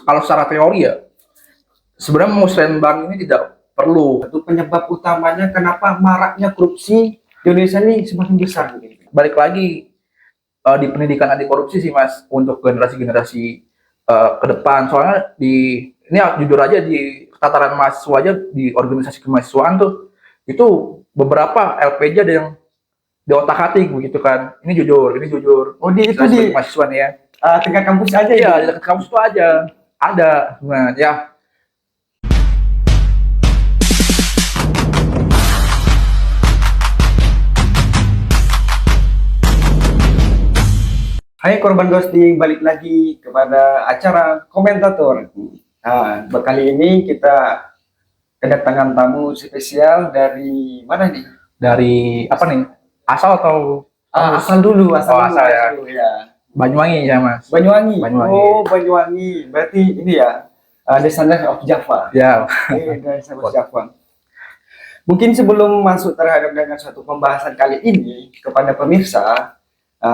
Kalau secara teori ya, sebenarnya Musrembang ini tidak perlu. Itu penyebab utamanya kenapa maraknya korupsi di Indonesia ini semakin besar gitu. Balik lagi di pendidikan anti korupsi sih Mas, untuk generasi-generasi ke depan. Soalnya ini jujur aja di tataran mahasiswa aja, di organisasi kemahasiswaan tuh itu beberapa LPJ ada yang di otak atik begitu kan. Ini jujur. Oh, di itu Saya di sebagai mahasiswa nih ya. tingkat kampus aja Iya, ya. di dekat kampus tuh aja ada. Nah, ya. Hai korban ghosting, balik lagi kepada acara komentator. Nah, kali ini kita kedatangan tamu spesial dari mana nih? Dari apa nih? Asal atau Asal dulu, Oh, asal ya. dulu, ya. Banyuwangi ya Mas? Banyuwangi. Banyuwangi. Oh, Banyuwangi. Berarti ini ya, Descendant of Java. Ya. Descendant of Java. Mungkin sebelum masuk terhadap dengan suatu pembahasan kali ini kepada pemirsa,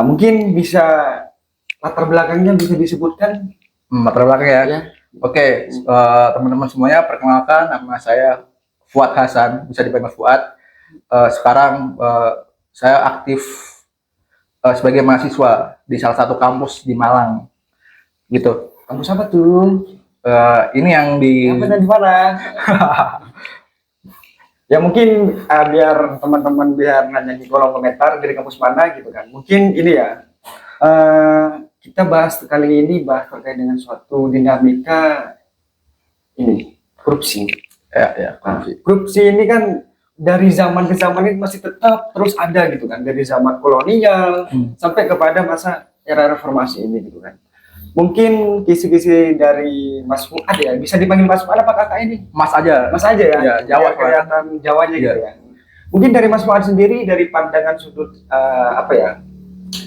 mungkin bisa latar belakangnya bisa disebutkan. Latar belakang ya. Ya. Oke, teman-teman semuanya, perkenalkan nama saya Fuad Hasan, bisa dipanggil Fuad. Sekarang saya aktif sebagai mahasiswa di salah satu kampus di Malang, gitu. Kampus apa tuh? Ini yang di Yang benar di mana? Ya mungkin biar teman-teman biar nanya di kolom komentar dari kampus mana gitu kan. Mungkin ini ya, kita bahas kali ini terkait dengan suatu dinamika ini korupsi. ya. Korupsi ini kan dari zaman ke zaman ini masih tetap terus ada gitu kan, dari zaman kolonial sampai kepada masa era reformasi ini gitu kan. Mungkin kisi-kisi dari Mas Fuad ya, bisa dipanggil Mas Fuad apa kakak ini? Mas aja. Mas aja ya, Ya, Jawa kelihatan Jawanya gitu ya. Mungkin dari Mas Fuad sendiri, dari pandangan sudut apa ya,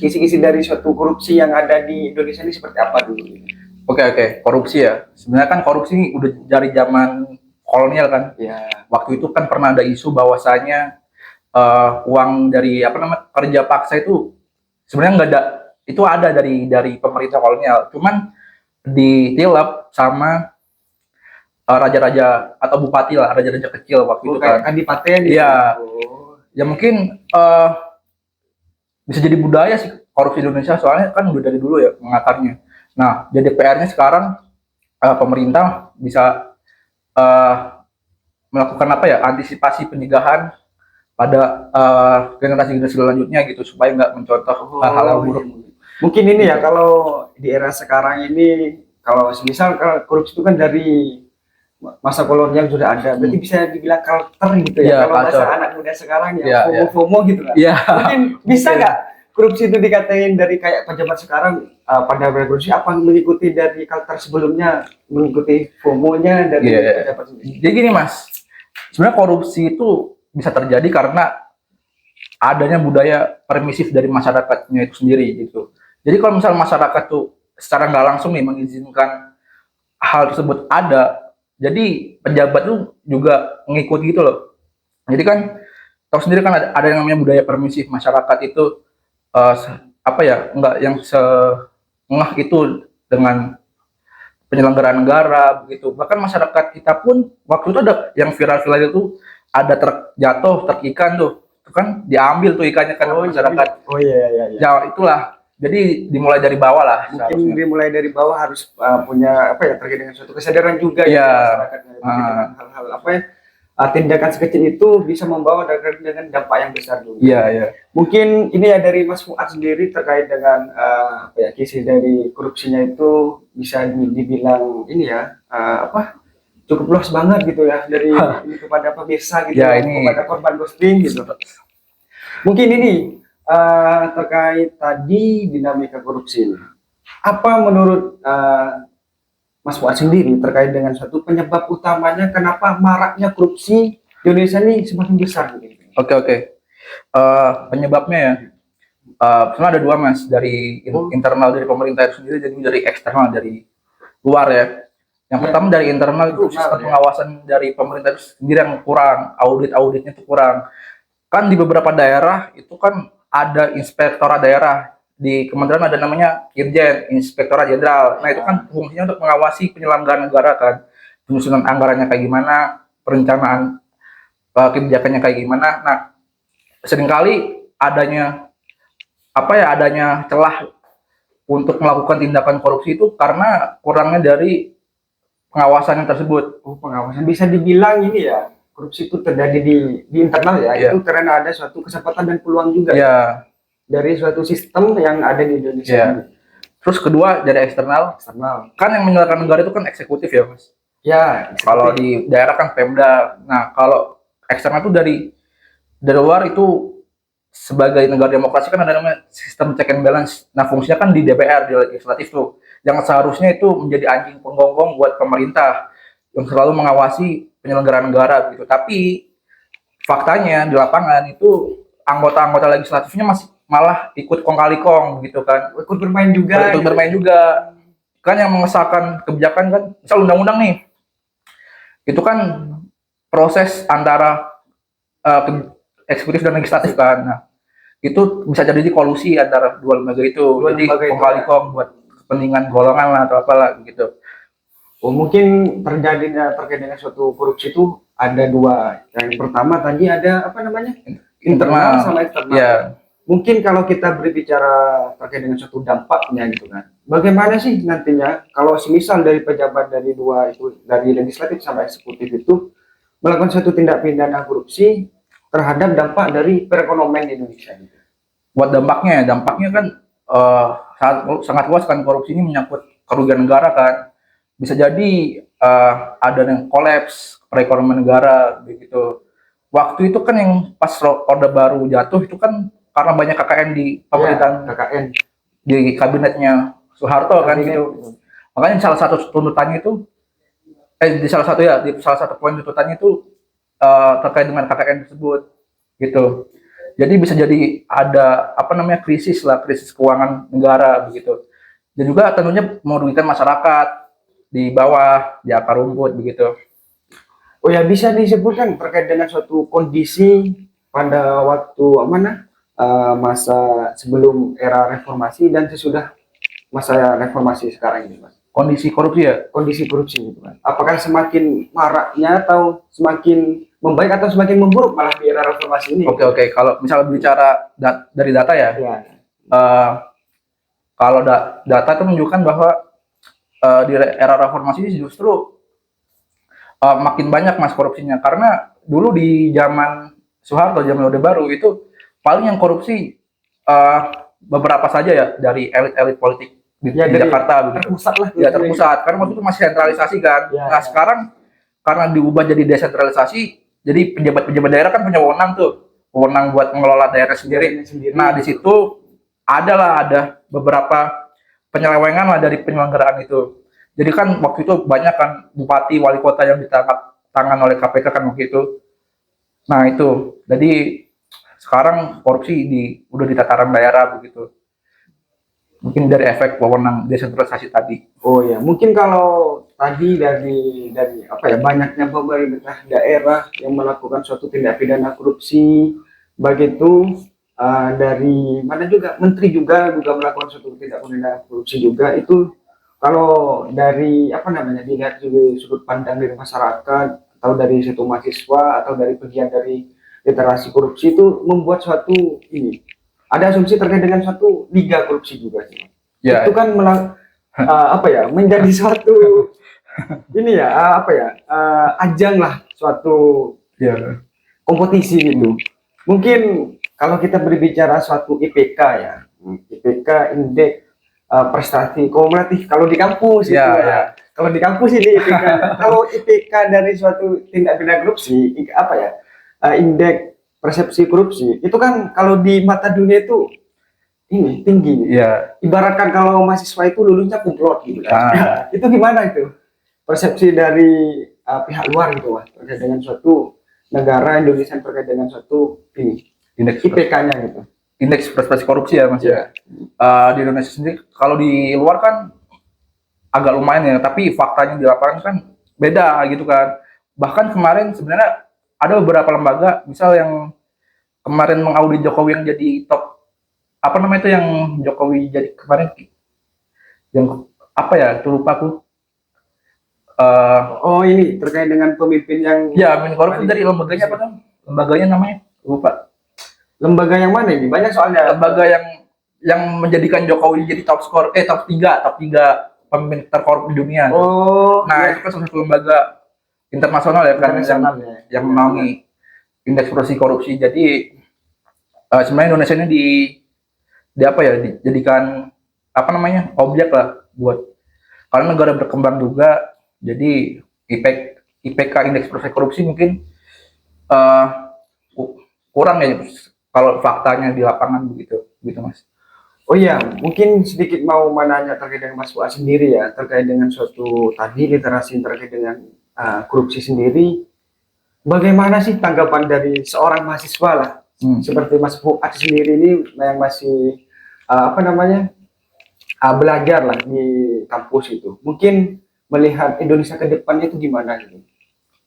kisi-kisi dari suatu korupsi yang ada di Indonesia ini seperti apa dulu? Oke. Korupsi ya. Sebenarnya kan korupsi ini udah dari zaman kolonial kan. Ya. Waktu itu kan pernah ada isu bahwasanya uang dari kerja paksa itu sebenarnya nggak ada, itu ada dari pemerintah kolonial, cuman ditilap sama raja-raja atau bupati lah, raja-raja kecil waktu itu kan. Kadipaten. Iya. Ya mungkin bisa jadi budaya sih korupsi di Indonesia, soalnya kan udah dari dulu ya mengakarnya. Nah, jadi PR-nya sekarang pemerintah bisa melakukan antisipasi pencegahan pada generasi-generasi selanjutnya gitu, supaya nggak mencontoh hal-hal buruk. Mungkin ini ya, kalau di era sekarang ini, kalau semisal korupsi itu kan dari masa kolonial sudah ada, berarti bisa dibilang culture gitu ya. Kalau masa anak muda sekarang ya, FOMO gitu lah. Mungkin bisa nggak korupsi itu dikatain dari kayak pejabat sekarang pada korupsi apa mengikuti dari culture sebelumnya, mengikuti FOMO-nya dari pejabat sendiri? Jadi gini Mas, sebenarnya korupsi itu bisa terjadi karena adanya budaya permisif dari masyarakatnya itu sendiri gitu. Jadi kalau misalnya masyarakat tuh secara nggak langsung nih mengizinkan hal tersebut ada, jadi pejabat tuh juga ngikut gitu loh. Jadi kan tahu sendiri kan ada yang namanya budaya permisif, masyarakat itu nggak yang sengah itu dengan penyelenggaraan negara begitu. Bahkan masyarakat kita pun waktu itu ada yang viral-viral itu, ada truk jatuh, truk ikan tuh, itu kan diambil tuh ikannya kan masyarakat. Iya. Ya itulah. Jadi dimulai dari bawah lah. Mungkin seharusnya. dimulai dari bawah harus punya terkait dengan suatu kesadaran juga ya masyarakat dengan hal-hal tindakan sekecil itu bisa membawa dengan dampak yang besar juga. Iya. Mungkin ini ya dari Mas Fuad sendiri terkait dengan kisi dari korupsinya itu bisa dibilang ini ya cukup luas banget gitu ya, dari ini kepada pemirsa gitu ya, kepada korban ghosting gitu. Mungkin ini terkait tadi dinamika korupsi ini, apa menurut Mas Fuad sendiri terkait dengan suatu penyebab utamanya kenapa maraknya korupsi di Indonesia ini semakin besar gitu? Oke. Penyebabnya ya sebenarnya ada dua Mas, dari internal dari pemerintah itu sendiri, dan dari eksternal dari luar ya. Yang pertama dari internal itu sistem pengawasan dari pemerintah itu sendiri yang kurang, auditnya itu kurang. Kan di beberapa daerah itu kan ada inspektorat daerah di kementerian ada namanya Irjen, Inspektorat Jenderal. Nah itu kan fungsinya untuk mengawasi penyelenggaraan negara kan, penyusunan anggarannya kayak gimana, perencanaan kebijakannya kayak gimana. Nah seringkali adanya celah untuk melakukan tindakan korupsi itu karena kurangnya dari pengawasan yang tersebut. Oh, pengawasan bisa dibilang ini ya, korupsi itu terjadi di internal ya, Iya. itu karena ada suatu kesempatan dan peluang juga Ya, dari suatu sistem yang ada di Indonesia ya. ini. Terus kedua dari eksternal, Eksternal. kan yang menyelenggarakan negara itu kan eksekutif ya mas. Ya, Kalau di daerah kan Pemda. Nah kalau eksternal itu dari luar itu sebagai negara demokrasi kan ada namanya sistem check and balance. Nah fungsinya kan di DPR, di legislatif tuh, yang seharusnya itu menjadi anjing penggonggong buat pemerintah yang selalu mengawasi penyelenggaraan negara gitu. Tapi faktanya di lapangan itu anggota-anggota legislatifnya masih malah ikut kong kali kong gitu kan, ikut bermain juga. ikut bermain juga kan, yang mengesahkan kebijakan kan, misal undang-undang nih, itu kan proses antara eksekutif dan legislatif kan. Nah, itu bisa jadi kolusi antara dua lembaga itu. Jadi kong kali kong buat kepentingan golongan lah atau apalah gitu. Oh, mungkin terkait dengan suatu korupsi itu ada dua. Yang pertama tadi ada apa namanya? Internal sama eksternal. Ya. Mungkin kalau kita berbicara terkait dengan suatu dampaknya gitu kan. Bagaimana sih nantinya kalau semisal dari pejabat dari dua itu, dari legislatif sama eksekutif itu melakukan suatu tindak pidana korupsi terhadap dampak dari perekonomian di Indonesia gitu. Buat dampaknya kan sangat luas kan. Korupsi ini menyangkut kerugian negara kan. Bisa jadi ada yang kolaps perekonomian negara begitu. Waktu itu kan yang pas Orde Baru jatuh itu kan karena banyak KKN di pemerintahan, KKN di kabinetnya Soeharto kan gitu. Makanya salah satu tuntutannya itu di salah satu poin tuntutannya itu terkait dengan KKN tersebut gitu. Jadi bisa jadi ada krisis keuangan negara begitu. Dan juga tentunya merugikan masyarakat di bawah, di akar rumput begitu. Oh ya, bisa disebutkan terkait dengan suatu kondisi pada waktu masa sebelum era reformasi dan sesudah masa reformasi sekarang ini, Mas. Kondisi korupsi ya? Kondisi korupsi itu, Mas. Apakah semakin maraknya atau semakin membaik atau semakin memburuk malah di era reformasi ini? Oke. Kalau misal bicara dari data ya, kalau data itu menunjukkan bahwa di era reformasi ini justru makin banyak mas korupsinya, karena dulu di zaman Soeharto, zaman Orde Baru itu paling yang korupsi beberapa saja ya dari elit-elit politik di Jakarta begitu. Terpusat lah. Ya terpusat, karena waktu itu masih sentralisasi kan. Ya. Nah sekarang karena diubah jadi desentralisasi, jadi pejabat-pejabat daerah kan punya wewenang buat mengelola daerah sendiri. Nah di situ ada beberapa penyelewengan lah dari penyelenggaraan itu. Jadi kan waktu itu banyak kan bupati, wali kota yang ditangkap tangan oleh KPK kan waktu itu. Nah itu, jadi sekarang korupsi udah di tataran daerah begitu. Mungkin dari efek wewenang desentralisasi tadi. Oh ya, mungkin kalau tadi dari banyaknya pemerintah daerah yang melakukan suatu tindak pidana korupsi, begitu dari mana juga menteri juga melakukan suatu tindak pidana korupsi juga, itu kalau dari dilihat dari sudut pandang dari masyarakat atau dari situ mahasiswa atau dari bagian dari literasi korupsi itu membuat suatu ini ada asumsi terkait dengan suatu liga korupsi juga sih. Ya, itu kan menjadi suatu ini ya ajang lah suatu kompetisi gitu. Mungkin kalau kita berbicara suatu IPK ya, IPK indeks prestasi kumulatif kalau di kampus itu ya. Kalau di kampus ini IPK. Kalau IPK dari suatu tindak pidana korupsi indeks persepsi korupsi itu kan kalau di mata dunia itu ini tinggi. Ya. Ibaratkan kalau mahasiswa itu lulusnya kumlot gitu kan. Itu gimana itu? Persepsi dari pihak luar gitu Mas terkait dengan suatu negara Indonesia terkait dengan suatu indeks IPK-nya gitu. Indeks prestasi korupsi ya mas ya. Di Indonesia sendiri kalau di luar kan agak lumayan ya, tapi faktanya di lapangan kan beda gitu kan. Bahkan kemarin sebenarnya ada beberapa lembaga misal yang kemarin mengaudit Jokowi yang jadi top apa namanya itu yang Jokowi jadi kemarin, yang apa ya, itu lupa aku. Eh, Oh, ini terkait dengan pemimpin yang ya Menkorup itu dari lembaganya apa tuh? Lembaganya namanya lupa. lembaga yang mana ini? Banyak soalnya. Lembaga yang menjadikan Jokowi jadi top tiga pemimpin terkorup di dunia. Oh, Nah, ya, itu kan salah satu lembaga internasional ya kan, internasional ya. yang menaungi indeks persepsi korupsi. Jadi sebenarnya Indonesia ini di apa ya, dijadikan apa namanya, objek lah buat, karena negara berkembang juga. Jadi IPK indeks persepsi korupsi mungkin eh, kurang ya kalau faktanya di lapangan begitu gitu Mas. Oh iya, mungkin sedikit mau menanya terkait dengan Mas Fuad sendiri ya, terkait dengan suatu tadi literasi terkait dengan korupsi sendiri. Bagaimana sih tanggapan dari seorang mahasiswa lah, seperti Mas Fuad sendiri ini yang masih apa namanya belajar lah di kampus itu. Mungkin melihat Indonesia ke depannya itu gimana gitu.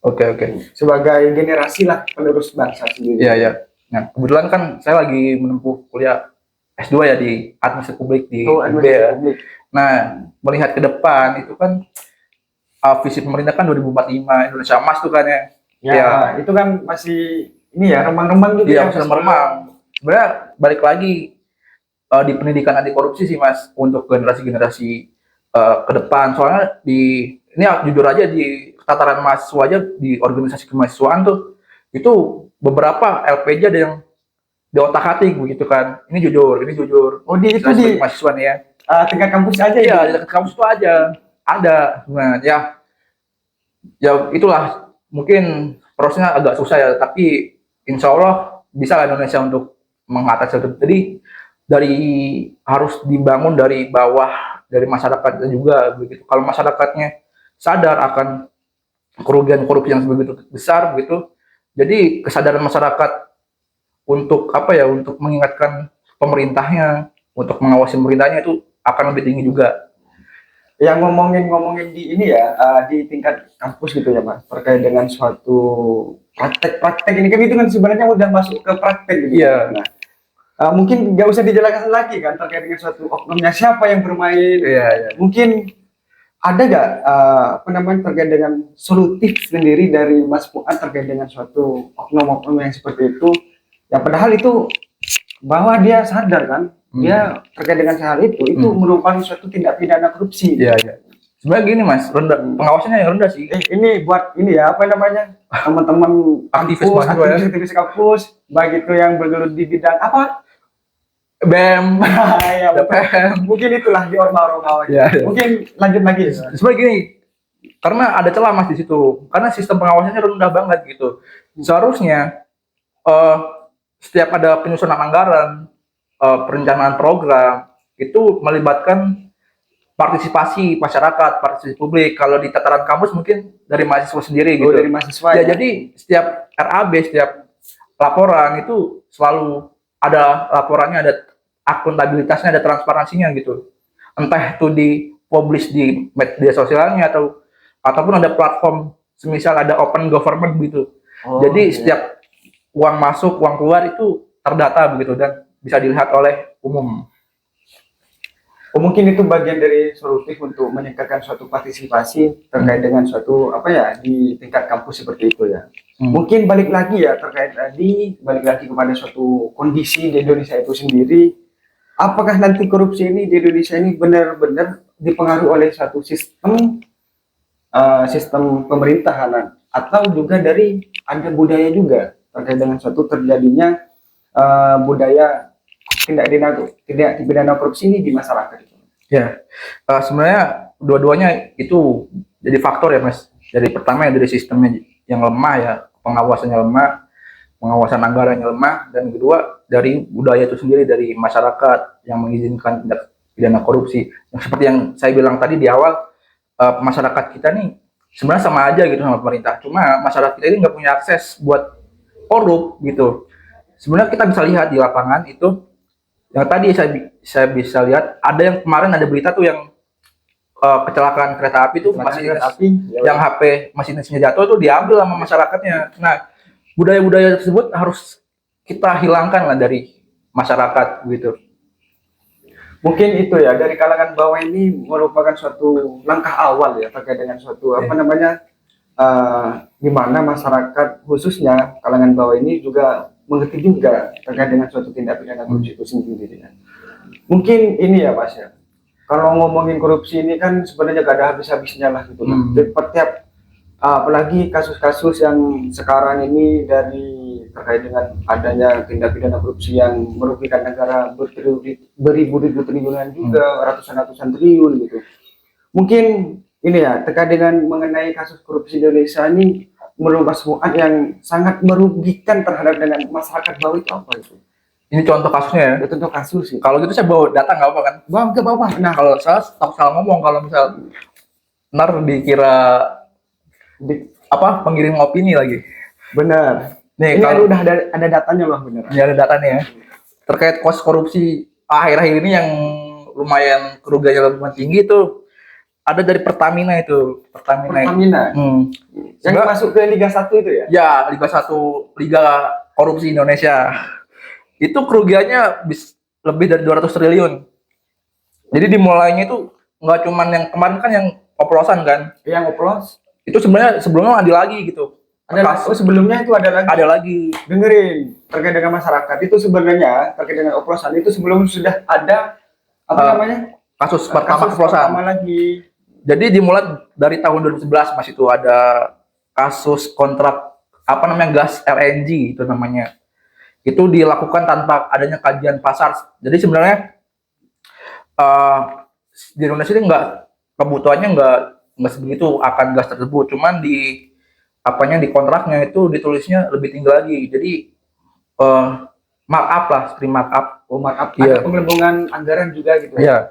Oke. Sebagai generasi lah penerus bangsa sendiri. Iya. Nah, kebetulan kan saya lagi menempuh kuliah S2 ya di administrasi publik di UB ya. Nah, melihat ke depan itu kan visi pemerintah kan 2045 Indonesia Emas tuh kan ya. Ya, itu kan masih ini ya remang-remang gitu Iya, ya. masih remang. Sebenarnya balik lagi di pendidikan anti korupsi sih Mas, untuk generasi-generasi ke depan. Soalnya ini ya, jujur aja di tataran mahasiswa aja, di organisasi kemahasiswaan tuh itu beberapa LPJ ada yang di otak-atik begitu kan. Ini jujur. Oh, itu Saya di sebagai mahasiswa nih ya. tingkat kampus aja Iya, ya. di dekat kampus itu aja ada. Nah, ya itulah, mungkin prosesnya agak susah ya, tapi insya Allah bisa lah Indonesia untuk mengatasi itu. Jadi harus dibangun dari bawah, dari masyarakatnya juga begitu. Kalau masyarakatnya sadar akan kerugian korupsi yang begitu besar begitu, jadi kesadaran masyarakat untuk apa ya, untuk mengingatkan pemerintahnya, untuk mengawasi pemerintahnya itu akan lebih tinggi juga. Yang ngomongin di ini ya, di tingkat kampus gitu ya Mas, terkait dengan suatu praktek ini kan, itu kan sebenarnya udah masuk ke praktek gitu. Iya. Nah, mungkin nggak usah dijelaskan lagi kan terkait dengan suatu oknumnya siapa yang bermain. Iya. Mungkin ada nggak apa namanya terkait dengan solutif sendiri dari Mas Fuad terkait dengan suatu oknum-oknum yang seperti itu, yang padahal itu bahwa dia sadar kan, dia terkait dengan hal itu merupakan suatu tindak pidana korupsi. Iya. Sebenarnya gini Mas, pengawasannya yang rendah sih. Ini buat ini ya, apa namanya, teman-teman aktivis kampus, baik itu yang bergelut di bidang apa? BEM, Ya, BPM. Mungkin itulah di orma-orma. Ya. Mungkin lanjut lagi. Sebenarnya gini, karena ada celah Mas di situ, karena sistem pengawasannya rendah banget gitu. Seharusnya setiap ada penyusunan anggaran, perencanaan program itu melibatkan partisipasi masyarakat, partisipasi publik. Kalau di tataran kampus mungkin dari mahasiswa sendiri gitu. Dari mahasiswa ya. Jadi setiap RAB, setiap laporan itu selalu ada laporannya, ada akuntabilitasnya, ada transparansinya gitu. Entah itu dipublish di media sosialnya ataupun ada platform semisal ada open government gitu. Jadi setiap uang masuk, uang keluar itu terdata begitu dan bisa dilihat oleh umum. Mungkin itu bagian dari solutif untuk meningkatkan suatu partisipasi terkait dengan suatu apa ya di tingkat kampus seperti itu ya. Mungkin balik lagi ya terkait tadi, balik lagi kepada suatu kondisi di Indonesia itu sendiri. Apakah nanti korupsi ini di Indonesia ini benar-benar dipengaruhi oleh suatu sistem pemerintahan atau juga dari ada budaya juga terkait dengan suatu terjadinya budaya tindak pidana korupsi ini di masyarakat itu. Ya, sebenarnya dua-duanya itu jadi faktor ya Mas. Jadi pertama dari sistemnya yang lemah ya, pengawasannya lemah, pengawasan anggarannya lemah, dan kedua dari budaya itu sendiri, dari masyarakat yang mengizinkan tindak pidana korupsi. Yang seperti yang saya bilang tadi di awal, masyarakat kita nih sebenarnya sama aja gitu sama pemerintah. Cuma masyarakat kita ini nggak punya akses buat korup gitu. Sebenarnya kita bisa lihat di lapangan itu, yang tadi saya bisa lihat ada yang kemarin ada berita tuh yang kecelakaan kereta api tuh, yang HP masinisnya jatuh tuh diambil sama masyarakatnya. Nah, budaya-budaya tersebut harus kita hilangkan lah dari masyarakat gitu. Mungkin itu ya, dari kalangan bawah ini merupakan suatu langkah awal ya terkait dengan suatu apa namanya, di mana masyarakat khususnya kalangan bawah ini juga mengerti juga terkait dengan suatu tindak pidana korupsi itu sendiri ya. Mungkin ini ya Mas ya, kalau ngomongin korupsi ini kan sebenarnya gak ada habis-habisnya lah gitu kan. Setiap apalagi kasus-kasus yang sekarang ini dari terkait dengan adanya tindak pidana korupsi yang merugikan negara beribu-ribu triliunan juga, ratusan-ratusan triliun gitu. Mungkin ini ya, terkait dengan mengenai kasus korupsi di Indonesia ini menurut Mas Fuad yang sangat merugikan terhadap dengan masyarakat bawah itu apa itu? Ini contoh kasusnya ya. Itu contoh kasus sih. Kalau gitu saya bawa data nggak apa kan? Bawah ke bawah. Nah, Kalau salah ngomong, kalau misal ntar dikira apa pengirim opini lagi. benar. Nih Ini kalau udah ada datanya loh benar. ini ada datanya ya. Terkait kasus korupsi akhir-akhir ini yang lumayan kerugiannya lumayan tinggi itu ada dari Pertamina itu. Pertamina. Yang Sebenarnya- masuk ke Liga 1 itu ya? Ya, Liga 1, Liga Korupsi Indonesia. Itu kerugiannya lebih dari 200 triliun. Jadi dimulainya itu nggak cuman yang kemarin kan yang oplosan kan. Yang oplos. Itu sebenarnya sebelumnya ada lagi gitu. Sebelumnya itu ada lagi. Ada lagi. Dengerin terkait dengan masyarakat itu sebenarnya terkait dengan oplosan itu sebelum sudah ada apa namanya? Kasus pertama Kasus oplosan. pertama lagi. Jadi dimulai dari tahun 2011 Mas, itu ada kasus kontrak apa namanya gas LNG itu namanya. Itu dilakukan tanpa adanya kajian pasar. Jadi sebenarnya di Indonesia ini kebutuhannya nggak sebegitu akan gas tersebut. Cuman di di kontraknya itu ditulisnya lebih tinggi lagi. Jadi markup lah, seperti markup. Oh, maaf, Iya. ada pengelembungan anggaran juga gitu. Iya.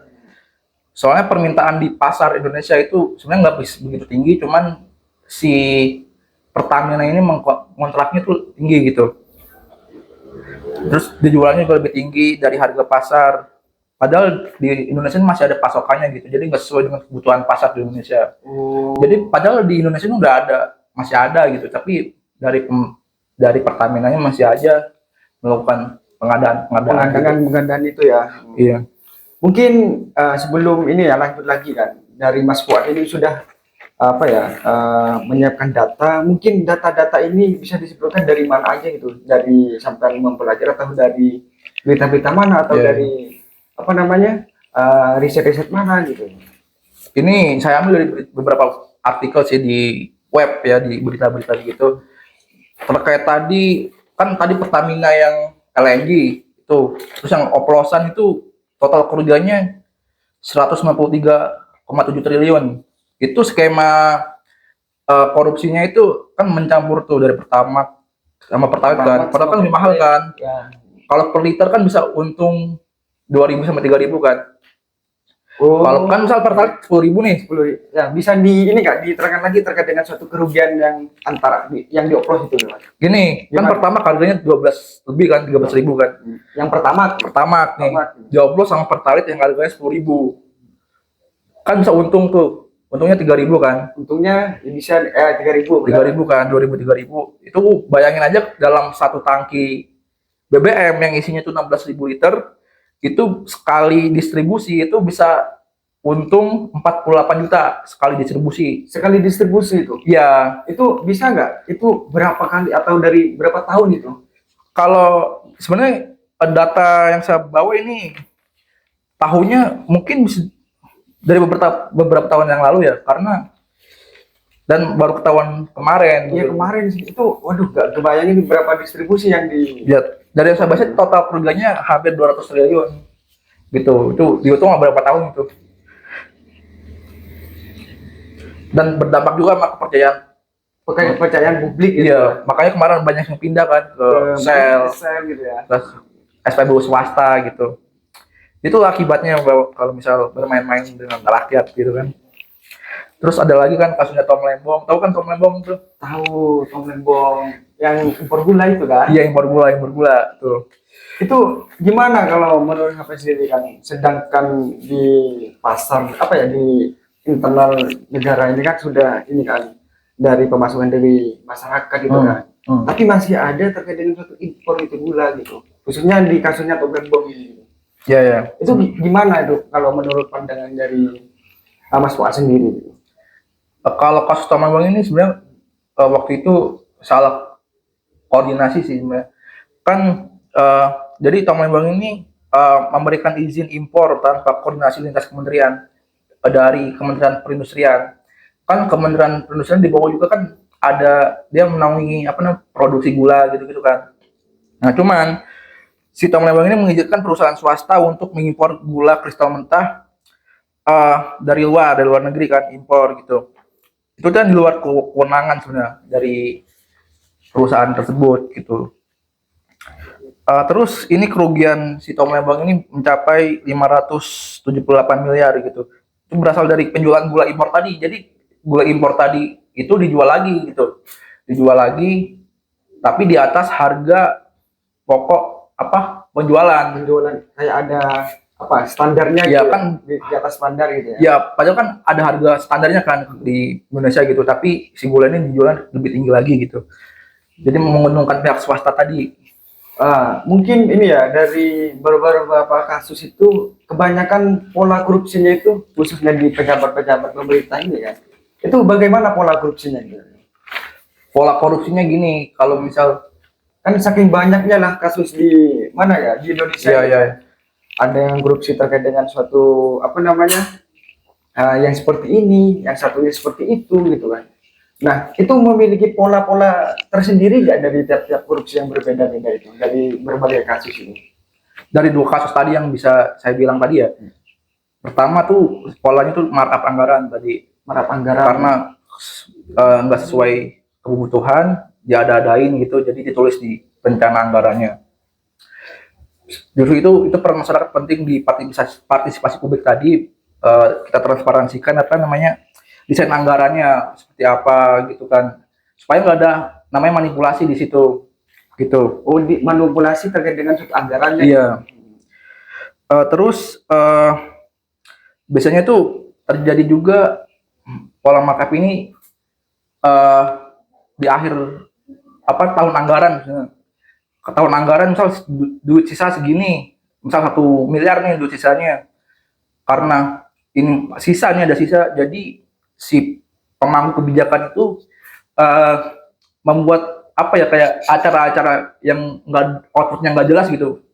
Soalnya permintaan di pasar Indonesia itu sebenarnya nggak begitu tinggi, cuman si Pertamina ini kontraknya tuh tinggi gitu. Terus dijualnya juga lebih tinggi dari harga pasar. Padahal di Indonesia masih ada pasokannya gitu, jadi nggak sesuai dengan kebutuhan pasar di Indonesia. Oh. Jadi padahal di Indonesia ini udah ada, masih ada gitu, tapi dari Pertamina-nya masih aja melakukan pengadaan itu ya. Iya. Mungkin sebelum ini ya lanjut lagi kan dari Mas Fuad ini sudah apa ya menyiapkan data. Mungkin data-data ini bisa disebutkan dari mana aja gitu, dari sampai mempelajari atau dari berita-berita mana atau dari apa namanya riset-riset mana gitu. Ini saya ambil dari beberapa artikel sih di web ya, di berita-berita gitu. Terkait tadi Pertamina yang LNG itu, terus yang oplosan itu total kerugiannya 193,7 triliun. Itu skema korupsinya itu kan mencampur tuh dari Pertamax sama Pertalite kan. Pertalite kan lebih mahal kan. Ya. Kalau per liter kan bisa untung 2.000 sampai 3.000 kan. Oh. Kalau kan misal Pertalite 10.000 nih. 10. Ya, bisa diterangkan lagi terkait dengan suatu kerugian yang yang dioplos itu Mas. Gini, kan Gimana? pertama harganya 12 lebih kan, 13.000 kan. Yang pertama Pertamax nih, dioplos sama Pertalite yang harganya 10.000. Kan bisa untung tuh. Untungnya 3.000 kan. untungnya bisa 3.000. 3.000 kan, 2.000 3.000. Itu bayangin aja dalam satu tangki BBM yang isinya tuh 16.000 liter, itu sekali distribusi itu bisa untung 48 juta sekali distribusi. Sekali distribusi itu. Iya, Itu bisa nggak? Itu berapa kali atau dari berapa tahun itu? kalau sebenarnya data yang saya bawa ini tahunnya mungkin bisa dari beberapa tahun yang lalu ya, karena dan baru ketahuan kemarin. Iya kemarin sih itu, waduh gak kebayangin berapa distribusi yang di. Ya, dari yang saya baca total kerugiannya hampir 200 triliun. Gitu. Itu dihitung berapa tahun itu. Dan berdampak juga sama Kepercayaan publik gitu. Iya, makanya kemarin banyak yang pindah kan ke sel, gitu ya. terus SPBU swasta gitu. Itu akibatnya kalau misal bermain-main dengan rakyat gitu kan. Terus ada lagi kan kasusnya Tom Lembong. Tahu kan Tom Lembong tuh? Tahu Tom Lembong yang impor gula itu kan? Iya, impor gula tuh. Itu gimana kalau menurut Bapak sendiri kan? Sedangkan di pasar apa ya di internal negara ini kan sudah ini kan dari pemasukan dari masyarakat gitu kan. Tapi masih ada terkait dengan suatu impor itu gula gitu. Khususnya di kasusnya Tom Lembong ini. Ya, ya. Itu gimana itu kalau menurut pandangan dari Mas Fuad sendiri? Kalau kasus Tambang ini sebenarnya waktu itu salah koordinasi sih sebenarnya. Kan jadi Tambang ini memberikan izin impor tanpa koordinasi lintas kementerian dari Kementerian Perindustrian. Kan Kementerian Perindustrian di bawah juga kan ada dia menaungi apa namanya produksi gula gitu-gitu kan. Nah, cuman si Tambang ini mengizinkan perusahaan swasta untuk mengimpor gula kristal mentah dari luar negeri kan impor gitu. Itu kan di luar kewenangan sebenarnya dari perusahaan tersebut gitu. Terus ini kerugian si Tom Lembang ini mencapai 578 miliar gitu. Itu berasal dari penjualan gula impor tadi. Jadi gula impor tadi itu dijual lagi gitu. Dijual lagi tapi di atas harga pokok apa penjualan. Penjualan kayak ada apa standarnya Ya gitu ya? kan Di atas standar gitu ya. ya padahal kan ada harga standarnya kan di Indonesia gitu, tapi si gula ini dijual lebih tinggi lagi gitu. Jadi menguntungkan pihak swasta tadi. Mungkin ini ya dari beberapa kasus itu kebanyakan pola korupsinya itu khususnya di pejabat-pejabat pemerintah ini kan. Itu bagaimana pola korupsinya gitu? Pola korupsinya gini, kalau misal Kan saking banyaknya lah kasus di mana ya di Indonesia. ya Gitu. ya Ada yang korupsi terkait dengan suatu apa namanya yang seperti ini, yang satunya seperti itu gitu kan. Nah, itu memiliki pola-pola tersendiri nggak dari tiap-tiap korupsi yang berbeda-beda itu, dari berbagai kasus ini? dari dua kasus tadi yang bisa saya bilang tadi ya. Pertama tuh polanya tuh markup anggaran tadi Merap anggaran. karena nggak sesuai kebutuhan, diada-adain gitu, jadi ditulis di rencana anggarannya. Justru itu peran masyarakat penting di partisipasi publik tadi, kita transparansikan apa namanya desain anggarannya seperti apa gitu kan, supaya nggak ada namanya manipulasi di situ gitu. Oh, manipulasi terkait dengan suatu anggarannya. Iya. Terus biasanya tuh terjadi juga pola markup ini eh, di akhir apa tahun anggaran. Misalnya. Ke tahun anggaran misal duit sisa segini, misal 1 miliar nih duit sisanya, karena ini sisa nih ada sisa, jadi si pemangku kebijakan itu eh, membuat apa ya kayak acara-acara yang nggak outputnya nggak jelas gitu.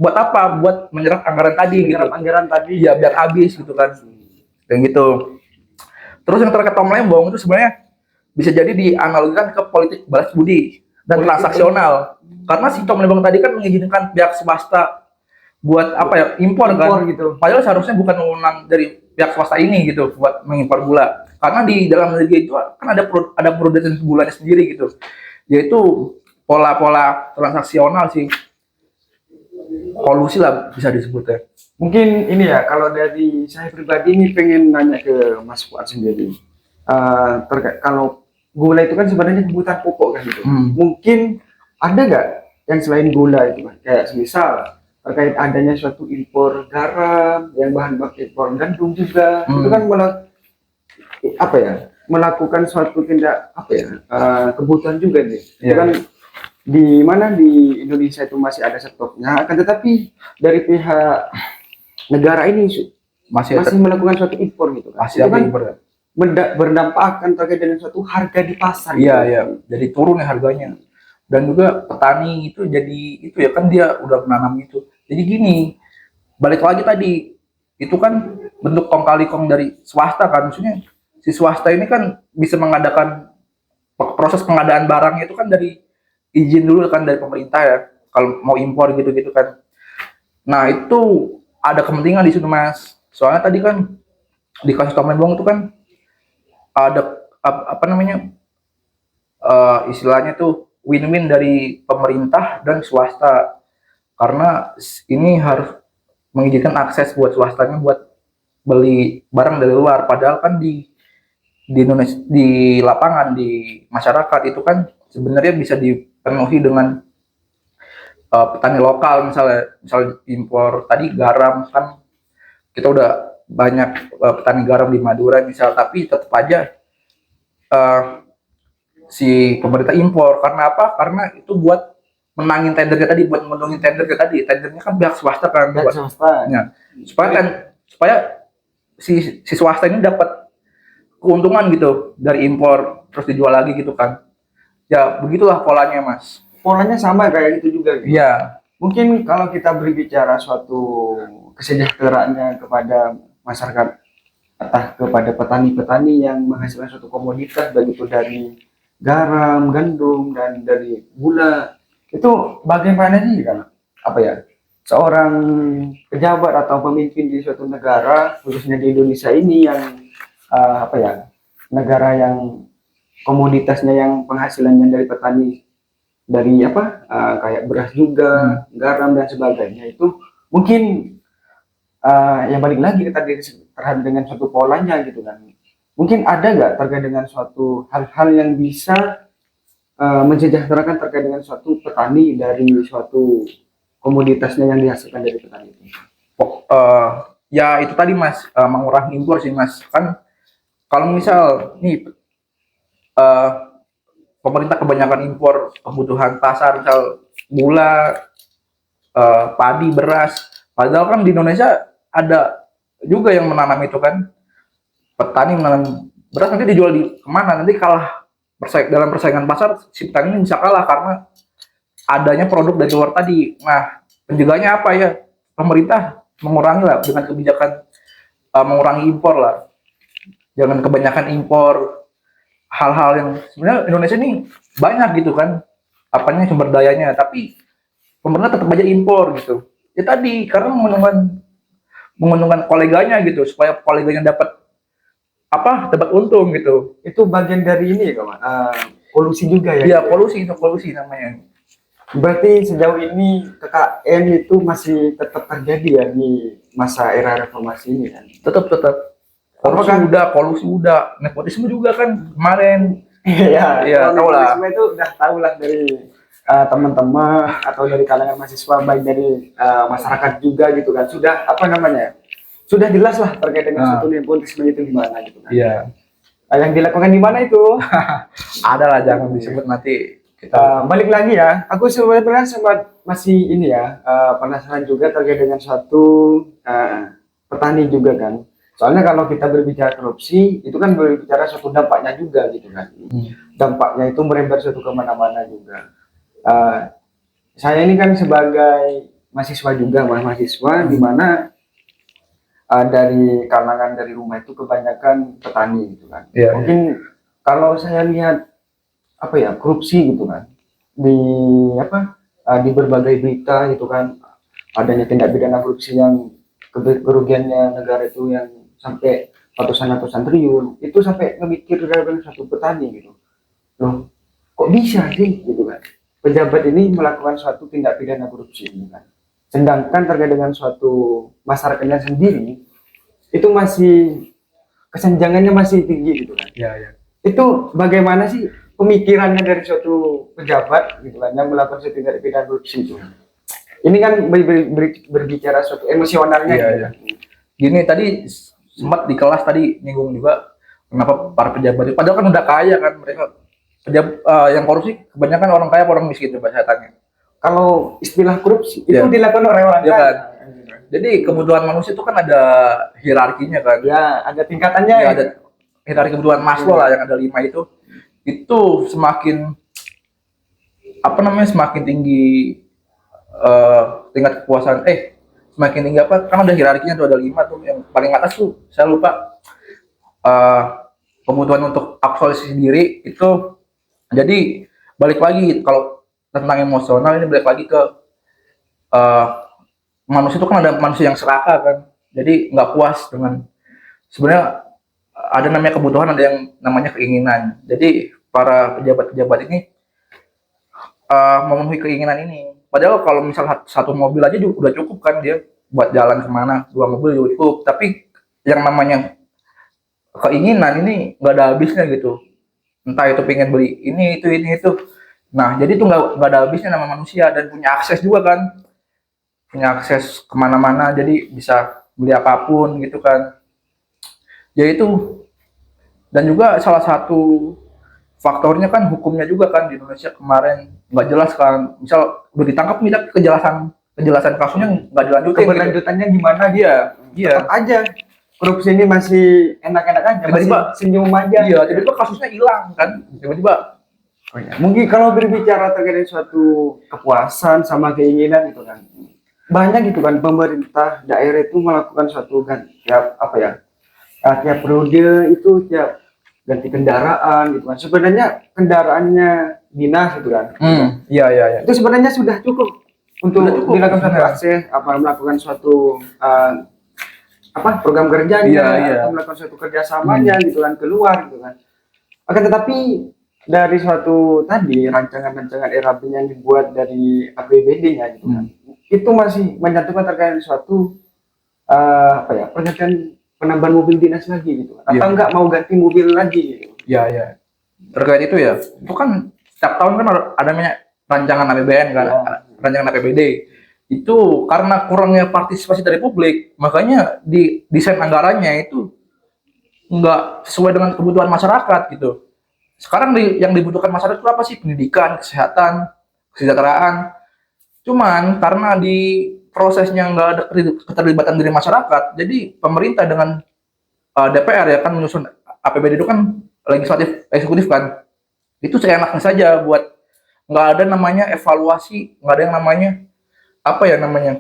Buat apa? Buat menyerap anggaran tadi gitu. Anggaran tadi Ya biar habis gitu kan. Dan gitu. Terus yang terkait Tom Lembong itu sebenarnya bisa jadi dianalogikan ke politik balas budi dan transaksional. Karena si Tom Lembong tadi kan mengizinkan pihak swasta buat apa ya impor kan gitu. Padahal seharusnya bukan wewenang dari pihak swasta ini gitu buat mengimpor gula. Karena di dalam negeri itu kan ada produsen gulanya sendiri gitu. Yaitu pola-pola transaksional sih. Kolusi lah bisa disebutnya. Mungkin ini ya, kalau dari saya pribadi ini pengen nanya ke Mas Fuad sendiri. Terkait kalau gula itu kan sebenarnya kebutuhan pokok kan gitu. Mungkin ada nggak yang selain gula itu, kayak misal terkait adanya suatu impor garam, yang bahan baku impor gandum juga, itu kan apa ya, melakukan suatu tindak apa ya kebutuhan juga nih. Itu kan di mana di Indonesia itu masih ada stoknya, akan tetapi dari pihak negara ini masih melakukan suatu impor gitu kan. Masih ada impor ya. Berdampak akan terkait dengan suatu harga di pasar. Iya, gitu. Iya. Jadi turun ya harganya. Dan juga petani itu jadi itu ya kan dia udah menanam itu. Jadi gini, balik lagi tadi, itu kan bentuk kong kali kong dari swasta kan. Maksudnya si swasta ini kan bisa mengadakan proses pengadaan barangnya itu kan dari izin dulu kan dari pemerintah ya. Kalau mau impor gitu-gitu kan. Nah itu ada kepentingan di situ Mas. Soalnya tadi kan di kasus Tom Lembong itu kan ada apa namanya istilahnya tuh win-win dari pemerintah dan swasta karena ini harus mengizinkan akses buat swastanya buat beli barang dari luar padahal kan di Indonesia di lapangan di masyarakat itu kan sebenarnya bisa dipenuhi dengan petani lokal misal impor tadi garam kan kita udah banyak petani garam di Madura misal tapi tetap aja si pemerintah impor karena apa? Karena itu buat menangin tendernya tadi, buat menungin tendernya kan pihak swasta kan, Dan buat swasta. ya, supaya si swasta ini dapat keuntungan gitu dari impor terus dijual lagi gitu kan. Ya begitulah polanya mas. Polanya sama kayak gitu juga gitu. Iya. Mungkin kalau kita berbicara suatu kesejahteraannya kepada masyarakat, entah kepada petani-petani yang menghasilkan suatu komoditas, baik itu dari garam, gandum, dan dari gula, itu bagaimana sih kan? Apa ya? Seorang pejabat atau pemimpin di suatu negara, khususnya di Indonesia ini yang apa ya? Negara yang komoditasnya yang penghasilannya dari petani, dari apa kayak beras juga, garam dan sebagainya, itu mungkin yang balik lagi ke tadi terhadap dengan suatu polanya gitu kan. Mungkin ada nggak terkait dengan suatu hal-hal yang bisa mensejahterakan terkait dengan suatu petani dari suatu komoditasnya yang dihasilkan dari petani itu. Ya itu tadi mas, mengurangi impor sih mas. Kan kalau misal nih pemerintah kebanyakan impor kebutuhan pasar, misal gula, padi, beras. Padahal kan di Indonesia ada juga yang menanam itu kan, petani menanam beras, nanti dijual di kemana? Nanti kalah dalam persaingan pasar, si petani ini bisa kalah karena adanya produk dari luar tadi. Nah, penjaganya apa ya? Pemerintah mengurangi lah dengan kebijakan mengurangi impor lah. Jangan kebanyakan impor hal-hal yang sebenarnya Indonesia ini banyak gitu kan, apanya sumber dayanya, tapi pemerintah tetap aja impor gitu. Ya tadi karena menguntungkan koleganya gitu, supaya koleganya dapat untung gitu. Itu bagian dari ini ya kawan, polusi juga ya. Iya, polusi namanya. Berarti sejauh ini KKN itu masih tetap terjadi ya di masa era reformasi ini kan? Tetap kolusi udah, nepotisme juga kan kemarin. Iya, tahu lah. nepotisme itu udah tahu lah dari teman-teman atau dari kalangan mahasiswa, baik dari masyarakat juga gitu kan. Sudah apa namanya? Sudah jelas lah terkait dengan suatu nepotisme itu gimana gitu kan. Iya. Yang dilakukan di mana itu? Ada lah, jangan disebut nanti. Kita balik lagi ya, aku sebenarnya sempat masih ini ya, penasaran juga terkait dengan suatu petani juga kan. Soalnya kalau kita berbicara korupsi, itu kan berbicara suatu dampaknya juga gitu kan. Dampaknya itu merembet suatu kemana-mana juga. Saya ini kan sebagai mahasiswa juga, mahasiswa di mana dari kalangan dari rumah itu kebanyakan petani gitu kan. Iya, mungkin kalau saya lihat apa ya, korupsi gitu kan di di berbagai berita gitu kan, adanya tindak pidana korupsi yang kerugiannya negara itu yang sampai ratusan triliun, itu sampai memikir dengan satu petani gitu. Loh, kok bisa sih gitu kan pejabat ini melakukan suatu tindak pidana korupsi gitu kan, sedangkan terkait dengan suatu masyarakatnya sendiri itu masih kesenjangannya masih tinggi gitu kan. ya. Itu bagaimana sih pemikirannya dari suatu pejabat gitu kan yang melakukan suatu tindak pidana korupsi itu? Ini kan berbicara suatu emosionalnya gitu kan. Gini, tadi sempat di kelas tadi nyinggung juga kenapa para pejabat itu, padahal kan udah kaya kan mereka. Yang korupsi kebanyakan orang kaya, orang miskin, coba saya tanya. Kalau istilah korupsi itu dilakukan oleh orang kaya kan? Jadi kebutuhan manusia itu kan ada hierarkinya kan. Ya, ada tingkatannya ya. Ada hierarki kebutuhan Maslow lah, yang ada 5 itu semakin semakin tinggi tingkat kepuasan, semakin tinggi kan ada hierarkinya tuh, ada 5 tuh. Yang paling atas tuh saya lupa, kebutuhan untuk absolusi diri itu. Jadi balik lagi, kalau tentang emosional ini balik lagi ke manusia itu kan ada manusia yang serakah kan, jadi nggak puas dengan, sebenarnya ada namanya kebutuhan, ada yang namanya keinginan. Jadi para pejabat-pejabat ini memenuhi keinginan ini. Padahal kalau misal satu mobil aja udah cukup kan dia buat jalan kemana, 2 mobil juga cukup. Tapi yang namanya keinginan ini nggak ada habisnya gitu. Entah itu pengen beli ini itu. Nah jadi itu nggak ada habisnya nama manusia, dan punya akses juga kan, punya akses kemana-mana, jadi bisa beli apapun gitu kan. Ya itu. Dan juga salah satu faktornya kan hukumnya juga kan di Indonesia kemarin nggak jelas kan. Misal udah ditangkap nih tapi kejelasan kasusnya nggak dilanjutin. Gitu. Keberlanjutannya gimana? Iya, iya. Tetap aja korupsi ini masih enak-enak aja, masih Tiba-tiba senyum aja. iya, tiba-tiba kasusnya hilang kan. Tiba-tiba Oh ya. Mungkin kalau berbicara terkait dengan suatu kepuasan sama keinginan gitu kan, banyak gitu kan pemerintah daerah itu melakukan suatu kan tiap apa ya, tiap periode itu tiap ganti kendaraan gitu kan. Sebenarnya kendaraannya dinas gitu kan. iya iya iya. Itu sebenarnya sudah cukup untuk Sudah cukup, dilakukan suatu sebenarnya. akses, apa melakukan suatu apa program kerjanya, Iya, iya. atau melakukan suatu kerjasamanya gitu kan keluar gitu kan. Akan tetapi dari suatu tadi rancangan-rancangan RAP yang dibuat dari APBD-nya gitu kan, itu masih mencantumkan terkait suatu apa ya pergantian penambahan mobil dinas lagi gitu, atau Iya. enggak mau ganti mobil lagi gitu. Iya, iya. Terkait itu ya, itu kan setiap tahun kan ada namanya rancangan APBN kan, Ya. rancangan APBD. Itu karena kurangnya partisipasi dari publik, makanya di desain anggarannya itu nggak sesuai dengan kebutuhan masyarakat gitu. Sekarang yang dibutuhkan masyarakat itu apa sih? Pendidikan, kesehatan, kesejahteraan. Cuman karena di prosesnya nggak ada keterlibatan dari masyarakat, jadi pemerintah dengan DPR ya kan menyusun APBD itu kan legislatif eksekutif kan, itu seenaknya saja buat nggak ada namanya evaluasi, nggak ada yang namanya apa ya namanya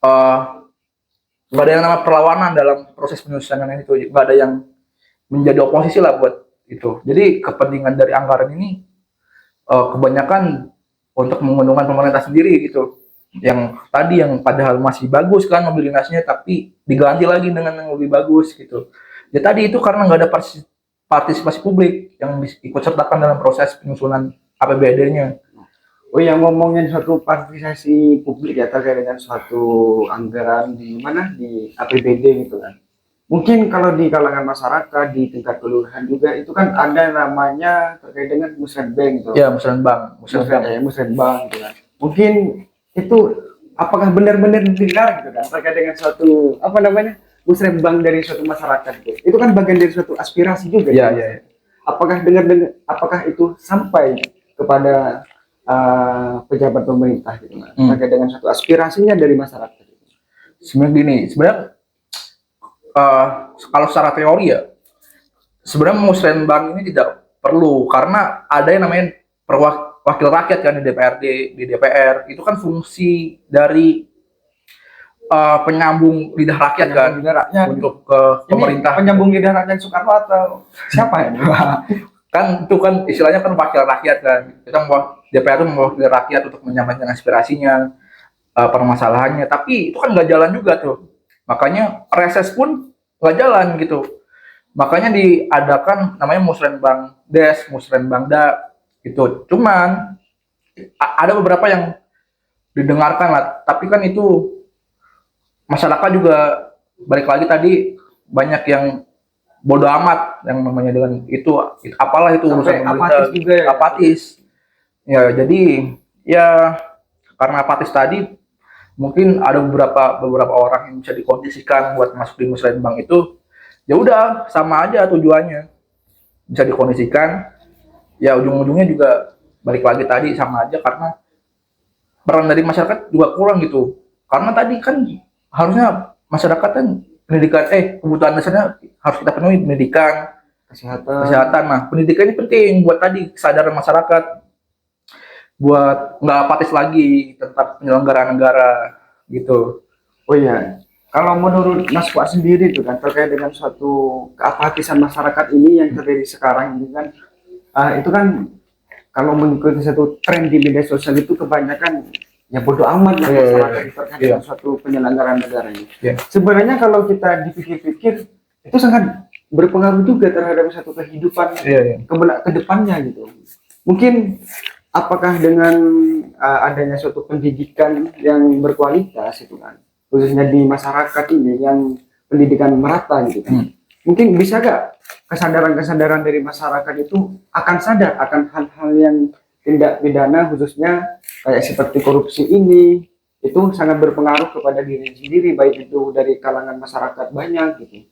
eh, nggak ada yang namanya perlawanan dalam proses penyusunan itu, nggak ada yang menjadi oposisi lah buat itu. Jadi kepentingan dari anggaran ini kebanyakan untuk menguntungkan pemerintah sendiri gitu. Yang tadi yang padahal masih bagus kan mobil dinasnya, tapi diganti lagi dengan yang lebih bagus gitu. Ya tadi itu karena nggak ada partisipasi publik yang ikut sertakan dalam proses penyusunan APBD-nya. Oh yang ngomongin suatu partisipasi publik ya terkait dengan suatu anggaran di mana di APBD gitu kan. Mungkin kalau di kalangan masyarakat di tingkat kelurahan juga itu kan ada namanya terkait dengan musrenbang gitu. Ya, musrenbang, Musrenbang gitu kan. Mungkin itu apakah benar-benar didengar gitu kan terkait dengan suatu apa namanya musrenbang dari suatu masyarakat gitu. Itu kan bagian dari suatu aspirasi juga. Ya, gitu. ya, ya. Apakah itu sampai kepada pejabat pemerintah gitu kan terkait dengan suatu aspirasinya dari masyarakat. Sebenarnya gini, sebenarnya kalau secara teori ya, sebenarnya musrenbang ini tidak perlu karena ada yang namanya wakil rakyat kan di DPRD, di DPR itu kan fungsi dari penyambung lidah rakyat kan Lidah rakyat. untuk ke pemerintah. Ini penyambung lidah rakyat Soekarno atau siapa ini? Kan itu kan istilahnya kan wakil rakyat kan. Kita DPR itu mewakili rakyat untuk menyampaikan aspirasinya, permasalahannya. Tapi itu kan nggak jalan juga tuh. Makanya reses pun nggak jalan gitu. Makanya diadakan namanya musrenbang des, musrenbangda gitu. Cuman ada beberapa yang didengarkan lah. Tapi kan itu masyarakat juga balik lagi tadi banyak yang bodoh amat yang namanya dengan itu apalah itu urusan pemerintah, apatis juga ya. Apatis. Ya jadi ya karena apatis tadi mungkin ada beberapa orang yang bisa dikondisikan buat masuk di musrenbang itu, ya udah sama aja tujuannya bisa dikondisikan, ya ujung-ujungnya juga balik lagi tadi sama aja karena peran dari masyarakat juga kurang gitu. Karena tadi kan harusnya masyarakat kan pendidikan kebutuhan dasarnya harus kita penuhi, pendidikan, kesehatan. Nah, pendidikan ini penting buat tadi kesadaran masyarakat buat nggak apatis lagi tentang penyelenggaraan negara gitu. Oh iya, kalau menurut Mas Fuad sendiri itu kan terkait dengan suatu keapatisan masyarakat ini yang terjadi sekarang ini kan, itu kan kalau mengikuti satu tren di media sosial itu kebanyakan ya bodoh amat lah masyarakat terkait dengan suatu penyelenggaraan negara ini. Sebenarnya kalau kita dipikir-pikir itu sangat berpengaruh juga terhadap satu kehidupan ke depannya gitu. Mungkin apakah dengan adanya suatu pendidikan yang berkualitas itu kan, khususnya di masyarakat ini yang pendidikan merata gitu kan, mungkin bisa gak kesadaran-kesadaran dari masyarakat itu akan sadar akan hal-hal yang tindak pidana khususnya kayak seperti korupsi ini itu sangat berpengaruh kepada diri sendiri baik itu dari kalangan masyarakat banyak gitu.